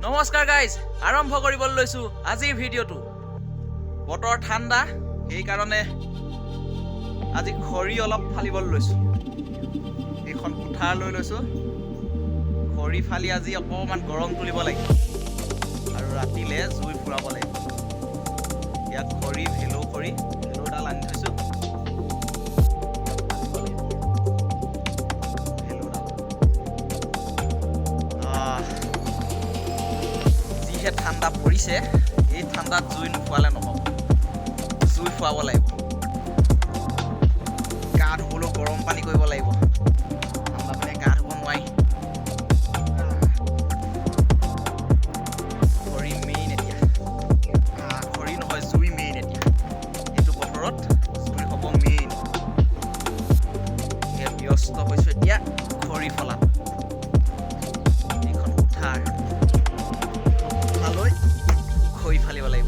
নমস্কাৰ গাইজ, আৰম্ভ কৰিবলৈ লৈছোঁ আজিৰ ভিডিঅ'টো। বতৰ ঠাণ্ডা, সেইকাৰণে আজি খৰি অলপ ফালিবলৈ লৈছোঁ। এইখন কুঠাৰ লৈ লৈছোঁ। খৰি ফালি আজি অকণমান গৰম তুলিব লাগিব আৰু ৰাতিলৈ জুই ফুৰাব লাগিব। ইয়াত খৰি, ভেলৌডাল আনি থৈছোঁ। ঠাণ্ডা পৰিছে, এই ঠাণ্ডাত জুই নোফোৱালে নহ'ব, জুই ফুৱাব লাগিব। গা ধুবলৈও গৰম পানী কৰিব লাগিব, ঠাণ্ডা পানীয়ে গা ধুব নোৱাৰি। খৰি মেইন এতিয়া, খৰি নহয় জুই মেইন এতিয়া। এইটো বতৰত জুই হ'ব মেইন। ব্যস্ত হৈছোঁ এতিয়া খৰি ফলাত। এইখন কুঠাৰ লৈ খৰি ফালিব লাগিব।